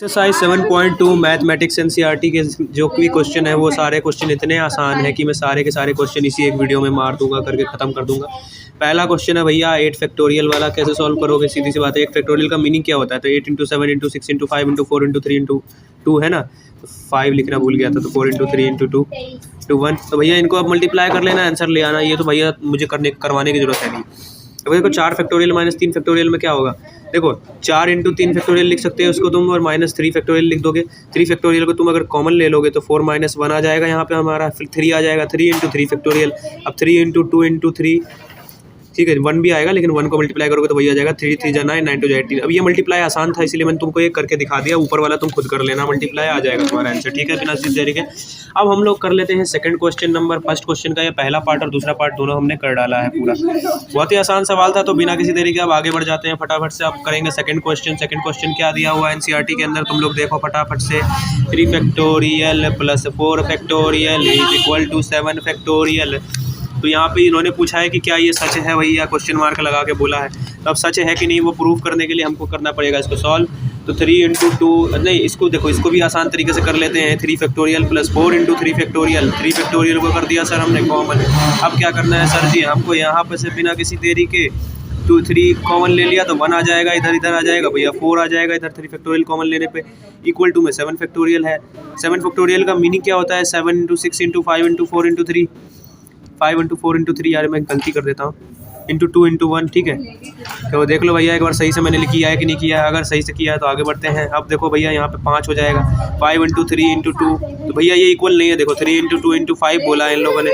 Exercise 7.2 mathematics NCERT के जो भी क्वेश्चन है वो सारे क्वेश्चन इतने आसान है कि मैं सारे के सारे क्वेश्चन इसी एक वीडियो में मार दूंगा, करके ख़त्म कर दूंगा। पहला क्वेश्चन है भैया 8 फैक्टोरियल वाला, कैसे सॉल्व करोगे? सीधी सी बात है, 8 फैक्टोरियल का मीनिंग क्या होता है? तो 8 × 7 × 6 × 5 × 4 × 3 × 2 है ना, तो 5 लिखना भूल गया था, तो 4 × 3 × 2 to 1। तो भैया इनको अब मल्टीप्लाई कर लेना, आंसर ले आना। ये तो भैया मुझे करवाने की जरूरत है नहीं। अब देखो 4 फैक्टोरियल माइनस 3 फैक्टोरियल में क्या होगा? देखो 4 × 3 फैक्टोरियल लिख सकते हैं उसको तुम, और -3 फैक्टोरियल लिख दोगे। 3 फैक्टोरियल को तुम अगर कॉमन ले लोगे तो 4 - 1 आ जाएगा यहाँ पे हमारा, फिर 3 आ जाएगा। 3 × 3 फैक्टोरियल, अब 3 × 2 × 3, ठीक है 1 भी आएगा, लेकिन 1 को मल्टीप्लाई करोगे तो वही आ जाएगा 3 × 3 = 9, 9 × 2 = 18। अब ये मल्टीप्लाई आसान था इसलिए मैंने तुमको ये करके दिखा दिया, ऊपर वाला तुम खुद कर लेना, मल्टीप्लाई आ जाएगा तुम्हारा आंसर, ठीक है बिना किसी देरी के। अब हम लोग कर लेते हैं second question number. First question का ये पहला पार्ट और दूसरा पार्ट दोनों हमने कर डाला है पूरा, बहुत ही आसान सवाल था। तो बिना किसी देरी के अब आगे बढ़ जाते हैं फटाफट से। अब करेंगे सेकंड क्वेश्चन। सेकंड क्वेश्चन क्या दिया हुआ है एनसीईआरटी के अंदर, तुम लोग देखो फटाफट से। 3 फैक्टोरियल प्लस 4 फैक्टोरियल = 7 फैक्टोरियल। तो यहाँ पे इन्होंने पूछा है कि क्या ये सच है भैया, क्वेश्चन मार्क लगा के बोला है। तो अब सच है कि नहीं वो प्रूफ करने के लिए हमको करना पड़ेगा इसको सॉल्व। तो 3 × 2 नहीं, इसको देखो, इसको भी आसान तरीके से कर लेते हैं। 3 फैक्टोरियल प्लस 4 × 3 फैक्टोरियल। 3 फैक्टोरियल को कर दिया सर हमने कॉमन। अब क्या करना है सर जी, हमको यहाँ पर से बिना किसी देरी के 2 3 कॉमन ले लिया तो 1 आ जाएगा, इधर आ जाएगा भैया 4 आ जाएगा इधर। 3 फैक्टोरियल कॉमन लेने पे इक्वल टू में 7 फैक्टोरियल है। 7 फैक्टोरियल का मीनिंग क्या होता है? 7 × 6 × 5 × 4 × 3, 5 × 4 × 3, यार मैं गलती कर देता हूँ, × 2 × 1, ठीक है। तो देख लो भैया एक बार सही से मैंने किया है कि नहीं किया है। अगर सही से किया है तो आगे बढ़ते हैं। अब देखो भैया यहाँ पे 5 हो जाएगा, 5 × 3 × 2। तो भैया ये इक्वल नहीं है, देखो 3 × 2 × 5 बोला है इन लोगों ने,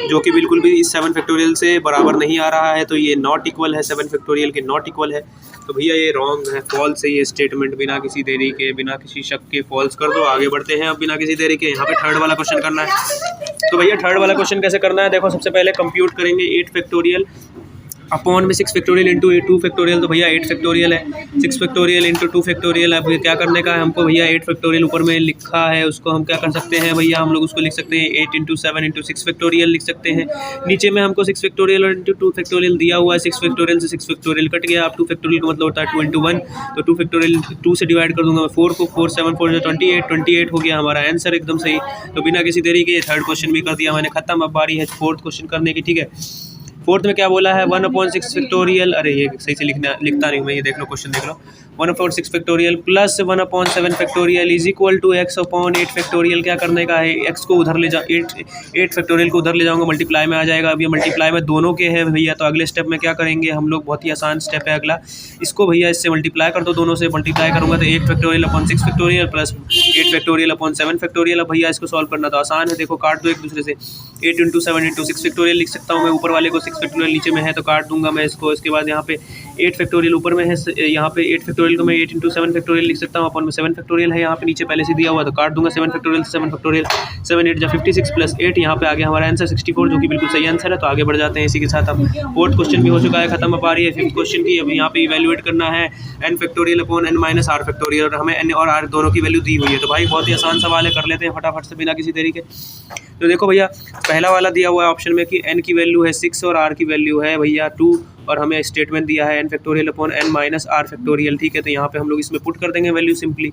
जो कि बिल्कुल भी इस 7 फैक्टोरियल से बराबर नहीं आ रहा है। तो ये नॉट इक्वल है, 7 फैक्टोरियल के नॉट इक्वल है। तो भैया ये रॉन्ग है, फॉल्स है ये स्टेटमेंट। बिना किसी देरी के, बिना किसी शक के फॉल्स कर दो, आगे बढ़ते हैं। अब बिना किसी देरी के यहाँ पे थर्ड वाला क्वेश्चन करना है। तो भैया थर्ड वाला क्वेश्चन कैसे करना है? देखो सबसे पहले कंप्यूट करेंगे 8 फैक्टोरियल अपॉन में 6 फैक्टोरियल इंटू 2 फैक्टोरियल। तो भैया 8 फैक्टोरियल है, 6 फैक्टोरियल इंटू 2 फैक्टोरियल। अब क्या करने का है हमको भैया? 8 फैक्टोरियल ऊपर में लिखा है, उसको हम क्या कर सकते हैं भैया? हम लोग उसको लिख सकते हैं 8 × 7 × 6 फैक्टोरियल लिख सकते हैं। नीचे में हमको 6 फैक्टोरियल और इंटू 2 फैक्टोरियल दिया हुआ है। 6 फैक्टोरियल से 6 फैक्टोरियल कट गया। अब 2 फैक्टोरियल का मतलब होता है 2 × 1, तो 2 फैक्टोरियल 2 से डिवाइड कर दूंगा मैं 4 को, 4 7 4 28 हो गया हमारा आंसर एकदम सही। तो बिना किसी देरी के थर्ड क्वेश्चन भी कर दिया मैंने खत्म। अब बारी है फोर्थ क्वेश्चन करने की, ठीक है। फोर्थ में क्या बोला है? 1/6 फैक्टोरियल, अरे ये सही से लिखता नहीं मैं, ये देख लो क्वेश्चन देख लो। 1/6 factorial plus 1/7 factorial = x/8 factorial. क्या करने का है? x को उधर ले जा, 8 फैक्टोरियल को उधर ले जाऊंगा, मल्टीप्लाई में आ जाएगा। अब ये मल्टीप्लाई में दोनों के हैं भैया, तो अगले स्टेप में क्या करेंगे हम लोग? बहुत ही आसान स्टेप है अगला। इसको भैया इससे मल्टीप्लाई कर दो, दोनों से मल्टीप्लाई करूँगा तो 8 factorial upon 6 factorial plus 8 factorial upon 7 factorial. अब भैया इसको सॉल्व करना तो आसान है, देखो काट दो एक दूसरे से। 8 × 7 × 6 फैक्टोरियल लिख सकता हूँ मैं, ऊपर वाले को 6 फैक्टोरियल नीचे में है तो काट दूंगा मैं इसको। इसके बाद यहाँ पे 8 फैक्टोरियल ऊपर में है, यहाँ पे 8 फैक्टोरियल को मैं 8 × 7 फैक्टोरियल लिख सकता हूँ, अपन में 7 फैक्टोरियल है यहाँ पे नीचे पहले से दिया हुआ, तो काट दूंगा 7 फैक्टोरियल 7 फैक्टोरियल। 7 8 = 56 प्लस 8, यहाँ पे आ गया हमारा आंसर 64, जो कि बिल्कुल सही आंसर है। तो आगे बढ़ जाते हैं इसी के साथ। अब फोर्थ क्वेश्चन भी हो चुका है खत्म। अब आ रही है फिफ्थ क्वेश्चन की। अब यहाँ पे इवेल्युएट करना है n factorial upon n - r factorial, और हमें n और r दोनों की वैल्यू दी हुई है। तो भाई बहुत ही आसान सवाल है, कर लेते हैं फटाफट से बिना किसी देरी के। तो देखो भैया पहला वाला दिया हुआ है ऑप्शन में कि n की वैल्यू है 6 और r की वैल्यू है भैया 2, और हमें स्टेटमेंट दिया है n factorial upon n - r factorial, ठीक है। तो यहाँ पे हम लोग इसमें पुट कर देंगे वैल्यू सिंपली।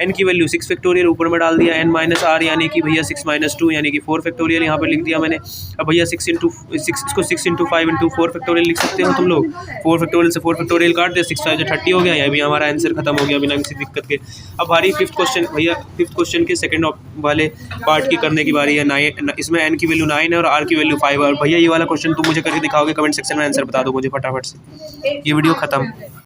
n की वैल्यू 6 फैक्टोरियल ऊपर में डाल दिया, n - r यानी कि भैया 6 - 2 यानी कि 4 फैक्टोरियल यहाँ पे लिख दिया मैंने। अब भैया 6 × 6 इसको 6 × 5 × 4 फैक्टोरियल लिख सकते हो तुम लोग। 4 फैक्टोरियल से 4 फैक्टोरियल काट दे, 6 5 30 हो गया, यह भी हमारा आंसर खत्म हो गया बिना किसी दिक्कत के। अब हमारी फिफ्थ क्वेश्चन भैया, फिफ्थ क्वेश्चन के सेकंड वाले पार्ट की करने की बारी है। 9, इसमें n की वैल्यू 9 है और r की वैल्यू 5 है। और भैया ये वाला क्वेश्चन तुम मुझे करके दिखाओगे कमेंट सेक्शन में, आंसर बता दो मुझे फटाफट से। ये वीडियो खत्म।